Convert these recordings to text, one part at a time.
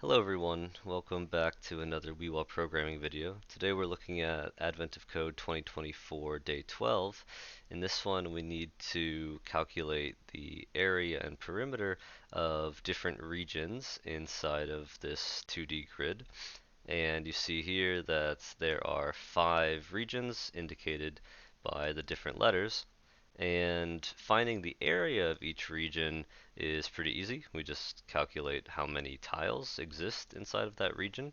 Hello everyone, welcome back to another Uiua programming video. Today we're looking at Advent of Code 2024 Day 12. In this one we need to calculate the area and perimeter of different regions inside of this 2D grid. And you see here that there are 5 regions indicated by the different letters. And finding the area of each region is pretty easy. We just calculate how many tiles exist inside of that region.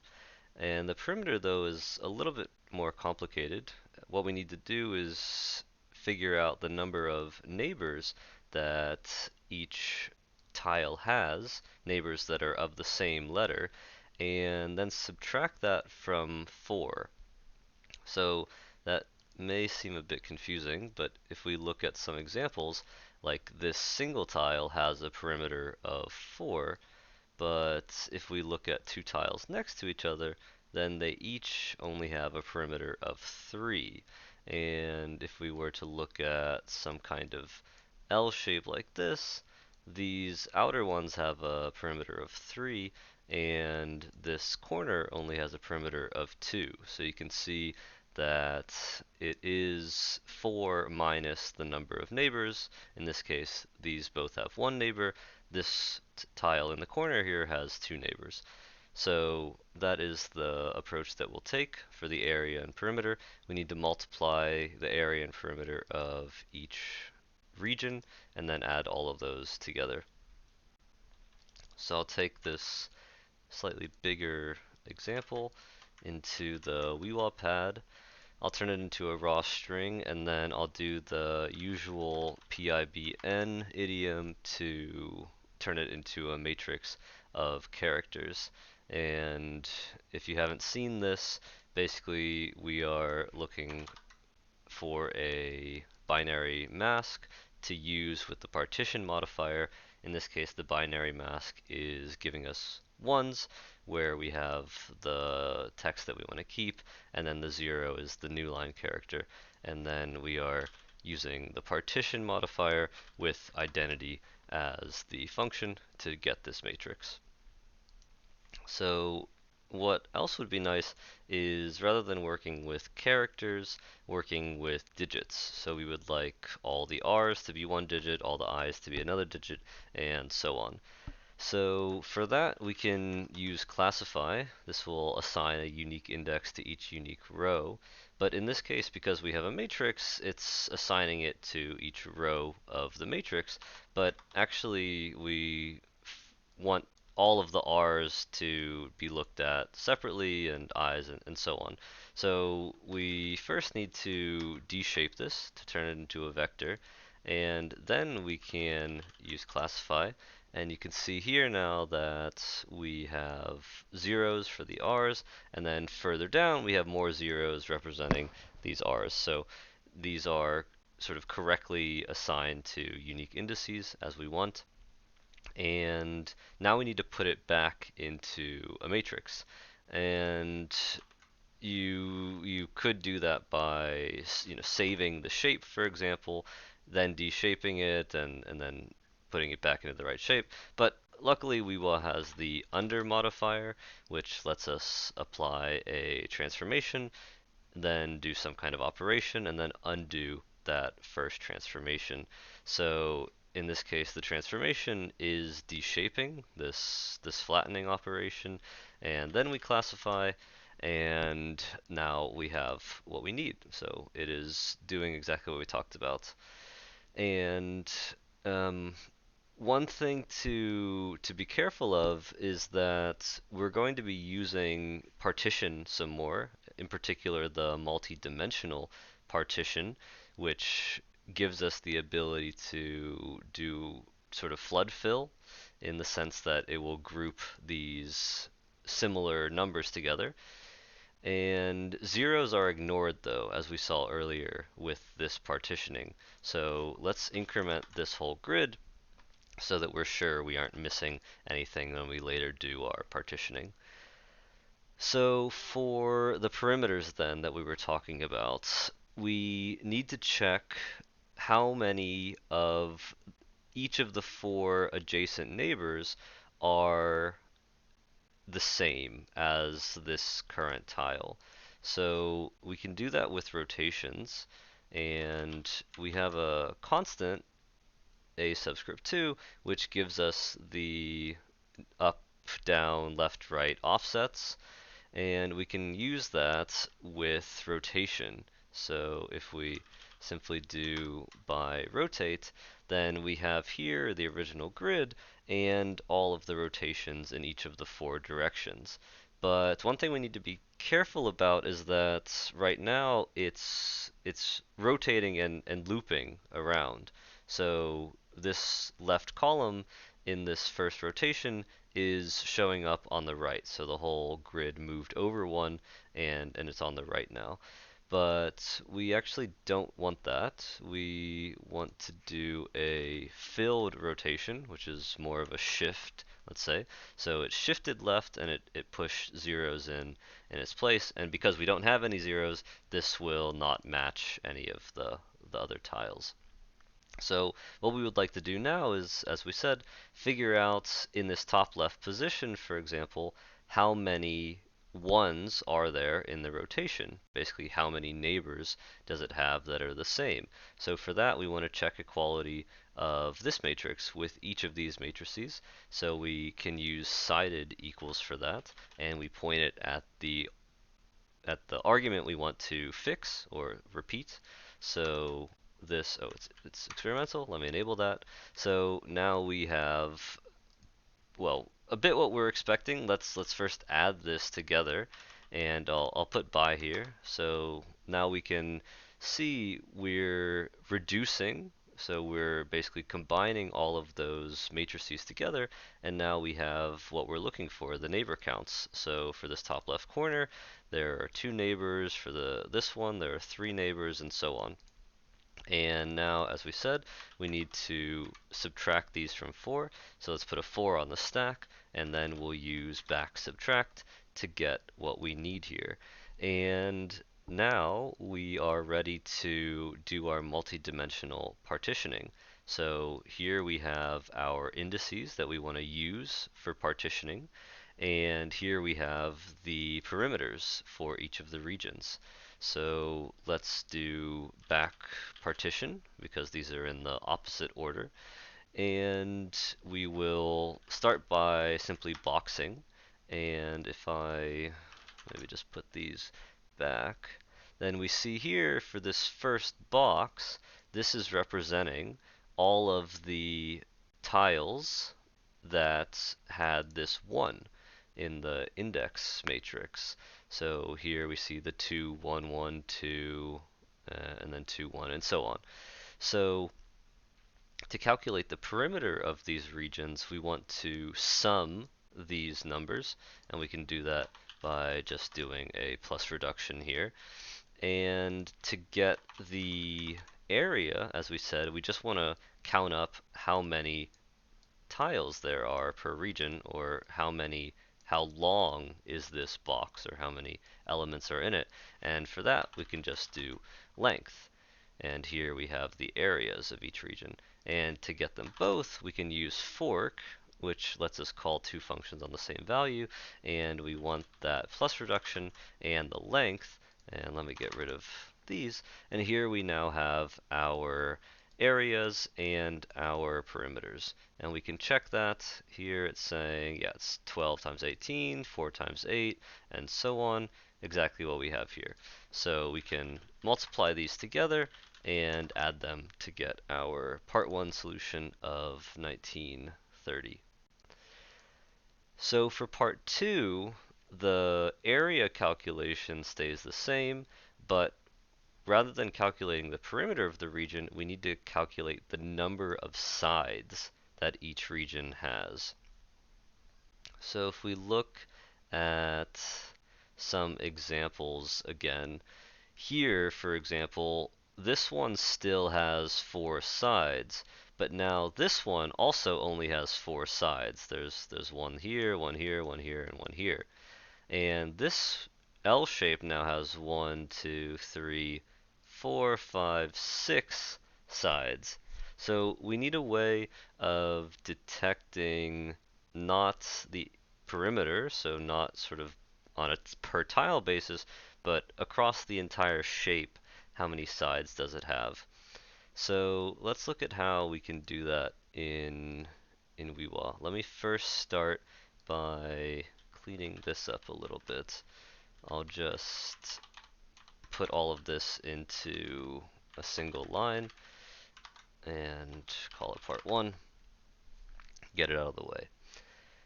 And the perimeter, though, is a little bit more complicated. What we need to do is figure out the number of neighbors that each tile has, neighbors that are of the same letter, and then subtract that from 4. So that may seem a bit confusing, but if we look at some examples, like this single tile has a perimeter of 4, but if we look at 2 tiles next to each other, then they each only have a perimeter of 3. And if we were to look at some kind of L shape like this, these outer ones have a perimeter of 3, and this corner only has a perimeter of 2. So you can see that it is 4 minus the number of neighbors. In this case, these both have 1 neighbor. This tile in the corner here has 2 neighbors. So that is the approach that we'll take for the area and perimeter. We need to multiply the area and perimeter of each region and then add all of those together. So I'll take this slightly bigger example into the Uiua pad. I'll turn it into a raw string, and then I'll do the usual PIBN idiom to turn it into a matrix of characters. And if you haven't seen this, basically we are looking for a binary mask to use with the partition modifier. In this case, the binary mask is giving us ones, where we have the text that we want to keep, and then the 0 is the new line character. And then we are using the partition modifier with identity as the function to get this matrix. So what else would be nice is, rather than working with characters, working with digits. So we would like all the R's to be 1 digit, all the I's to be another digit, and so on. So for that, we can use classify. This will assign a unique index to each unique row. But in this case, because we have a matrix, it's assigning it to each row of the matrix. But actually, we want all of the R's to be looked at separately, and I's, and so on. So we first need to deshape this to turn it into a vector, and then we can use classify. And you can see here now that we have zeros for the R's, and then further down we have more zeros representing these R's. So these are sort of correctly assigned to unique indices as we want. And now we need to put it back into a matrix. And you could do that by saving the shape, for example, then deshaping it, and then putting it back into the right shape. But luckily Uiua has the under modifier, which lets us apply a transformation, then do some kind of operation, and then undo that first transformation. So in this case, the transformation is deshaping this flattening operation, and then we classify, and now we have what we need. So it is doing exactly what we talked about. And one thing to be careful of is that we're going to be using partition some more, in particular the multi-dimensional partition, which gives us the ability to do sort of flood fill, in the sense that it will group these similar numbers together. And zeros are ignored, though, as we saw earlier with this partitioning. So let's increment this whole grid so that we're sure we aren't missing anything when we later do our partitioning. So for the perimeters then that we were talking about, we need to check how many of each of the 4 adjacent neighbors are the same as this current tile. So we can do that with rotations, and we have a constant a subscript 2, which gives us the up, down, left, right offsets, and we can use that with rotation. So if we simply do by rotate, then we have here the original grid and all of the rotations in each of the 4 directions. But one thing we need to be careful about is that right now it's rotating and looping around. So this left column in this first rotation is showing up on the right. So the whole grid moved over one and it's on the right now. But we actually don't want that. We want to do a filled rotation, which is more of a shift, let's say. So it shifted left and it pushed zeros in its place. And because we don't have any zeros, this will not match any of the other tiles. So what we would like to do now is, as we said, figure out in this top left position, for example, how many ones are there in the rotation. Basically, how many neighbors does it have that are the same. So for that, we want to check equality of this matrix with each of these matrices. So we can use sided equals for that, and we point it at the argument we want to fix or repeat. So this, oh, it's experimental. Let me enable that. So now we have, well, a bit what we're expecting. Let's first add this together, and I'll put by here. So now we can see we're reducing. So we're basically combining all of those matrices together, and now we have what we're looking for, the neighbor counts. So for this top left corner, there are 2 neighbors. For this one, there are 3 neighbors, and so on. And now, as we said, we need to subtract these from 4. So let's put a 4 on the stack, and then we'll use back subtract to get what we need here. And now we are ready to do our multi-dimensional partitioning. So here we have our indices that we want to use for partitioning, and here we have the perimeters for each of the regions. So let's do back partition because these are in the opposite order. And we will start by simply boxing. And if I maybe just put these back, then we see here for this first box, this is representing all of the tiles that had this 1 in the index matrix. So here we see the 2, 1, 1, 2, and then 2, 1, and so on. So to calculate the perimeter of these regions, we want to sum these numbers, and we can do that by just doing a plus reduction here. And to get the area, as we said, we just want to count up how many tiles there are per region, or how long is this box, or how many elements are in it. And for that, we can just do length. And here we have the areas of each region. And to get them both, we can use fork, which lets us call 2 functions on the same value. And we want that plus reduction and the length. And let me get rid of these. And here we now have our areas and our perimeters. And we can check that. Here it's saying, yeah, it's 12 times 18, 4 times 8, and so on. Exactly what we have here. So we can multiply these together and add them to get our part 1 solution of 1930. So for part 2, the area calculation stays the same, but rather than calculating the perimeter of the region, we need to calculate the number of sides that each region has. So if we look at some examples again, here, for example, this one still has 4 sides, but now this one also only has 4 sides. There's one here, one here, one here, and one here. And this L shape now has 1, 2, 3, 4, 5, 6 sides. So we need a way of detecting not the perimeter, so not sort of on a per tile basis, but across the entire shape, how many sides does it have? So let's look at how we can do that in Uiua. Let me first start by cleaning this up a little bit. I'll just put all of this into a single line and call it part 1, get it out of the way.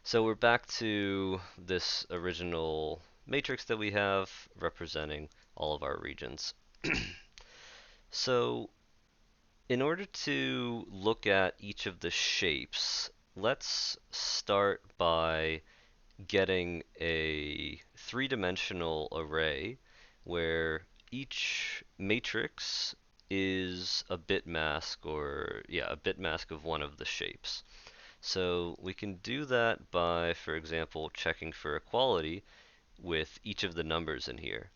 So we're back to this original matrix that we have representing all of our regions. So in order to look at each of the shapes, let's start by getting a three-dimensional array where each matrix is a bit mask, or a bit mask of one of the shapes. So we can do that by, for example, checking for equality with each of the numbers in here.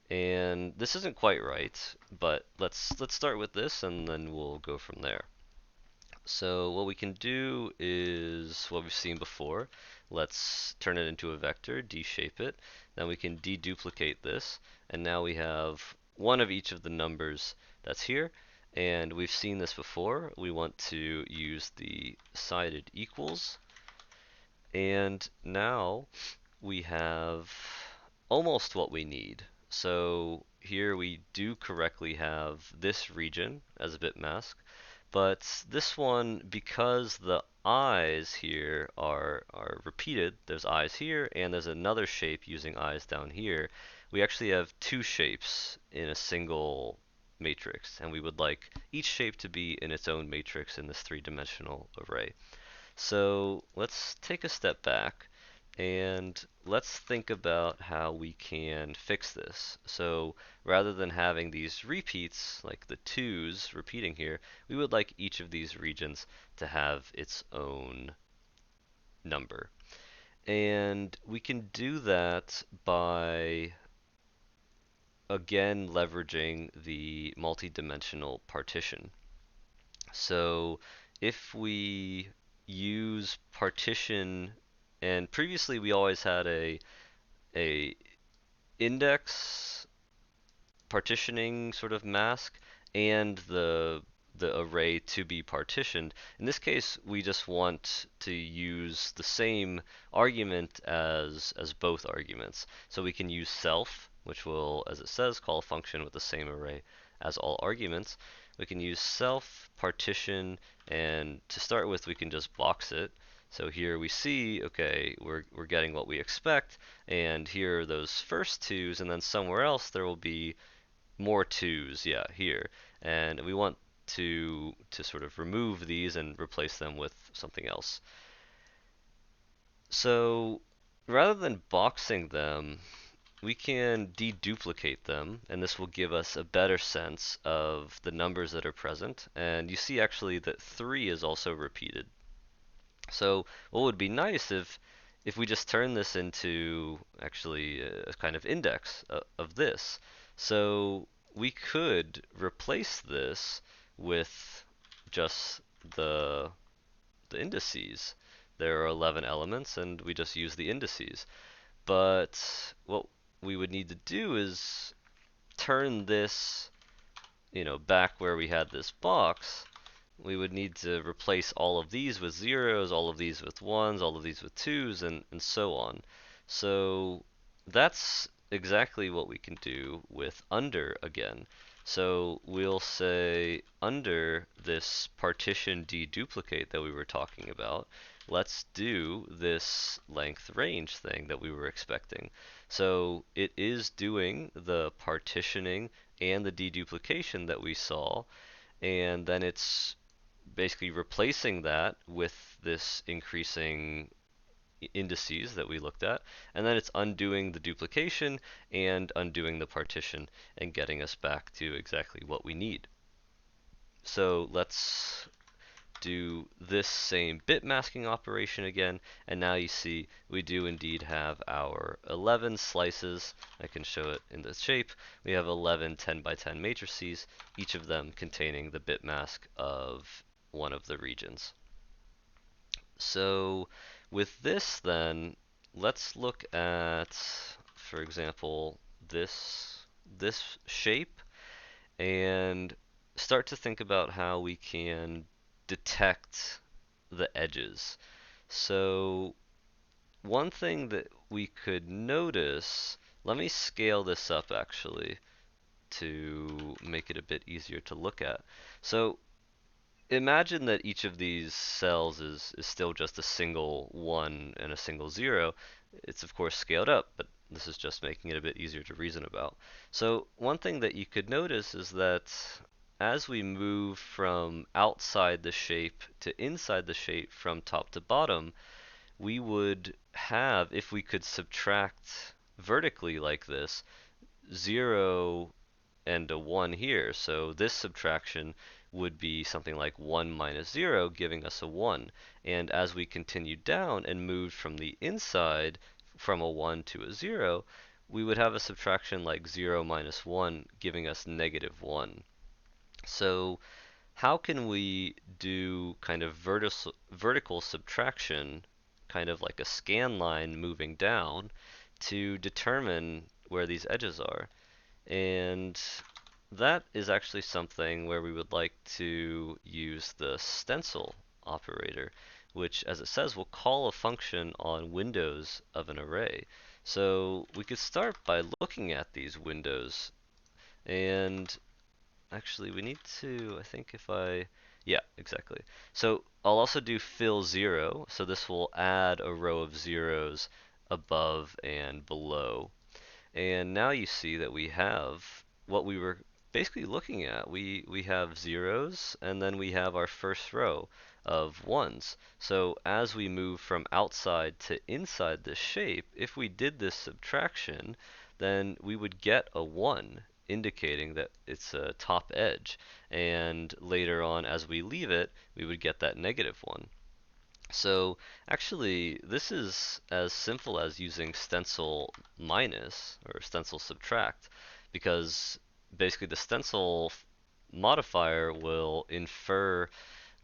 And this isn't quite right, but let's start with this and then we'll go from there. So what we can do is what we've seen before. Let's turn it into a vector, deshape it. Then we can deduplicate this, and now we have one of each of the numbers that's here. And we've seen this before. We want to use the sided equals. And now we have almost what we need. So here we do correctly have this region as a bit mask, but this one, because the eyes here are repeated, there's eyes here and there's another shape using eyes down here, we actually have two shapes in a single matrix, and we would like each shape to be in its own matrix in this three-dimensional array. So let's take a step back and let's think about how we can fix this. So rather than having these repeats, like the 2's repeating here, we would like each of these regions to have its own number. And we can do that by, again, leveraging the multi-dimensional partition. So if we use partition, and previously we always had a index partitioning sort of mask and the array to be partitioned. In this case, we just want to use the same argument as both arguments. So we can use self, which will, as it says, call a function with the same array as all arguments. We can use self, partition, and to start with, we can just box it. So here we see, okay, we're getting what we expect, and here are those first 2's, and then somewhere else there will be more 2's, here. And we want to sort of remove these and replace them with something else. So rather than boxing them, we can deduplicate them, and this will give us a better sense of the numbers that are present. And you see actually that 3 is also repeated. So what would be nice if we just turn this into actually a kind of index of this. So we could replace this with just the indices. There are 11 elements and we just use the indices. But what we would need to do is turn this, back where we had this box. We would need to replace all of these with zeros, all of these with ones, all of these with twos, and so on. So that's exactly what we can do with under again. So we'll say under this partition deduplicate that we were talking about, let's do this length range thing that we were expecting. So it is doing the partitioning and the deduplication that we saw, and then it's basically replacing that with this increasing indices that we looked at, and then it's undoing the duplication and undoing the partition and getting us back to exactly what we need. So let's do this same bit masking operation again, and now you see we do indeed have our 11 slices. I can show it in the shape. We have 11 10 by 10 matrices, each of them containing the bit mask of one of the regions. So with this then, let's look at, for example, this shape and start to think about how we can detect the edges. So one thing that we could notice, let me scale this up actually to make it a bit easier to look at. So imagine that each of these cells is still just a single 1 and a single 0. It's of course scaled up, but this is just making it a bit easier to reason about. So one thing that you could notice is that as we move from outside the shape to inside the shape from top to bottom, we would have, if we could subtract vertically like this, 0 and a 1 here. So this subtraction would be something like 1 minus 0, giving us a 1. And as we continue down and moved from the inside from a 1 to a 0, we would have a subtraction like 0 minus 1, giving us negative 1. So how can we do kind of vertical subtraction, kind of like a scan line moving down, to determine where these edges are? And that is actually something where we would like to use the stencil operator, which, as it says, will call a function on windows of an array. So we could start by looking at these windows, and actually we need to, I think if I, yeah, exactly. So I'll also do fill 0, so this will add a row of zeros above and below. And now you see that we have what we were basically looking at. We have zeros, and then we have our first row of ones. So as we move from outside to inside this shape, if we did this subtraction, then we would get a 1, indicating that it's a top edge. And later on, as we leave it, we would get that negative 1. So actually, this is as simple as using stencil minus or stencil subtract, because basically the stencil modifier will infer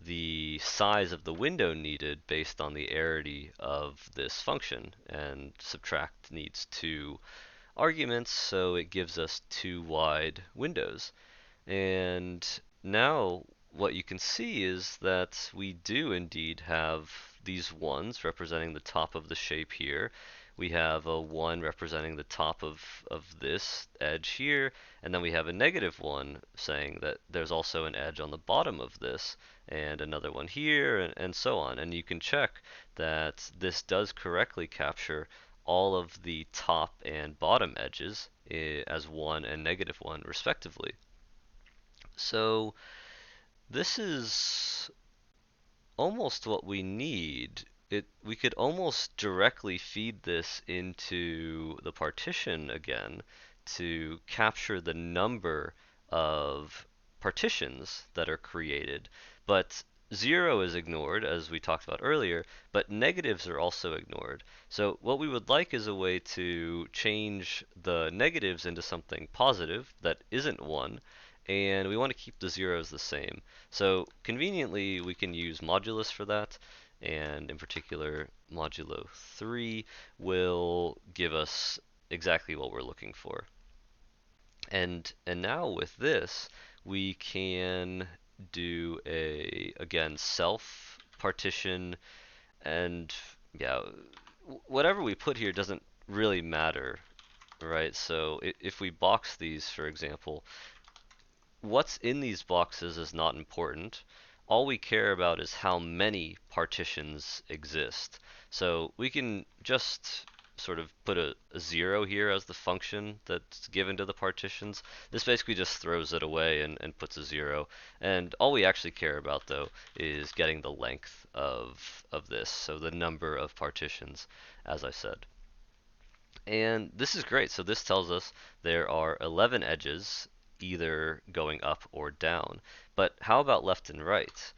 the size of the window needed based on the arity of this function, and subtract needs 2 arguments, so it gives us 2 wide windows. And now what you can see is that we do indeed have these ones representing the top of the shape here. We have a 1 representing the top of this edge here, and then we have a negative 1 saying that there's also an edge on the bottom of this, and another one here, and so on. And you can check that this does correctly capture all of the top and bottom edges as 1 and negative 1 respectively. So this is almost what we need. We could almost directly feed this into the partition again to capture the number of partitions that are created. But 0 is ignored, as we talked about earlier, but negatives are also ignored. So what we would like is a way to change the negatives into something positive that isn't 1, and we want to keep the zeros the same. So conveniently, we can use modulus for that, and in particular, modulo 3 will give us exactly what we're looking for. And now with this, we can do a, again, self partition, and yeah, whatever we put here doesn't really matter, right? So if we box these, for example, what's in these boxes is not important. All we care about is how many partitions exist. So we can just sort of put a 0 here as the function that's given to the partitions. This basically just throws it away and puts a 0. And all we actually care about, though, is getting the length of this, so the number of partitions, as I said. And this is great. So this tells us there are 11 edges, either going up or down. But how about left and right?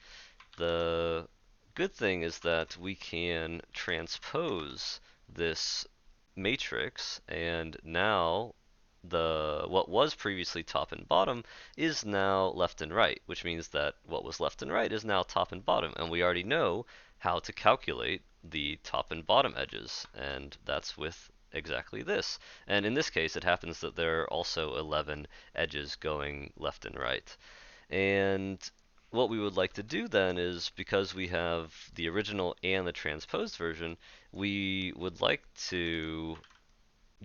The good thing is that we can transpose this matrix, and now what was previously top and bottom is now left and right, which means that what was left and right is now top and bottom, and we already know how to calculate the top and bottom edges, and that's with exactly this. And in this case, it happens that there are also 11 edges going left and right. And what we would like to do then is, because we have the original and the transposed version, we would like to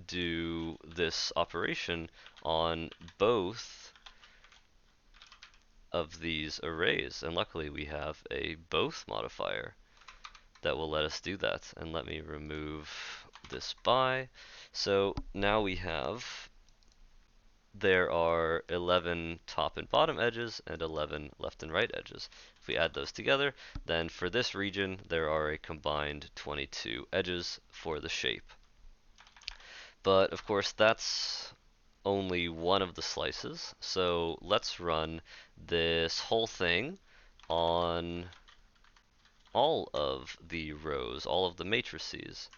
do this operation on both of these arrays. And luckily we have a both modifier that will let us do that. And let me remove this by. So now we have, there are 11 top and bottom edges and 11 left and right edges. If we add those together, then for this region there are a combined 22 edges for the shape. But of course that's only one of the slices, so let's run this whole thing on all of the rows, all of the matrices.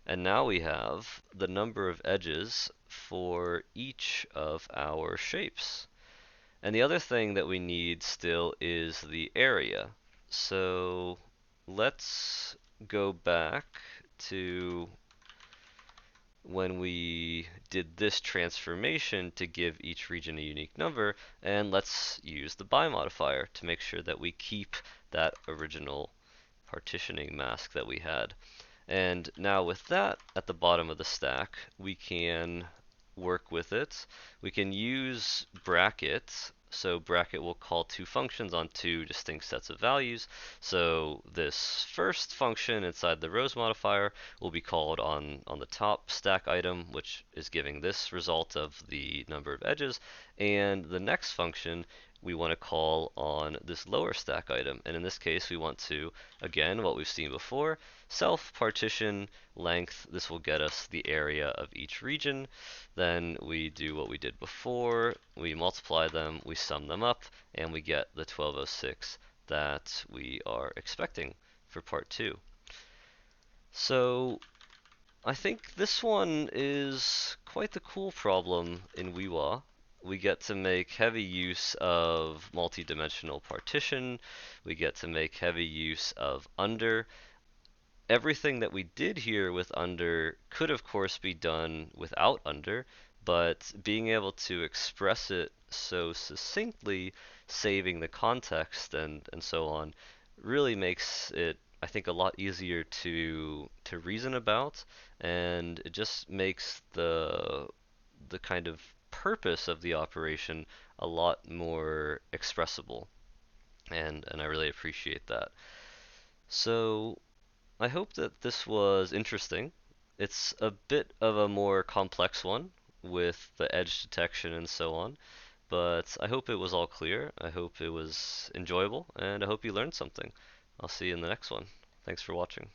And now we have the number of edges for each of our shapes. And the other thing that we need still is the area. So let's go back to when we did this transformation to give each region a unique number, and let's use the by modifier to make sure that we keep that original partitioning mask that we had. And now with that at the bottom of the stack, we can work with it. We can use bracket. So bracket will call two functions on two distinct sets of values. So this first function inside the rows modifier will be called on the top stack item, which is giving this result of the number of edges. And the next function we want to call on this lower stack item. And in this case, we want to, again, what we've seen before, self partition length. This will get us the area of each region. Then we do what we did before. We multiply them, we sum them up, and we get the 1206 that we are expecting for part 2. So I think this one is quite the cool problem in Uiua. We get to make heavy use of multi-dimensional partition. We get to make heavy use of under. Everything that we did here with under could of course be done without under, but being able to express it so succinctly, saving the context and so on, really makes it, I think, a lot easier to reason about, and it just makes the kind of purpose of the operation a lot more expressible, and I really appreciate that. So I hope that this was interesting. It's a bit of a more complex one with the edge detection and so on, but I hope it was all clear. I hope it was enjoyable, and I hope you learned something. I'll see you in the next one. Thanks for watching.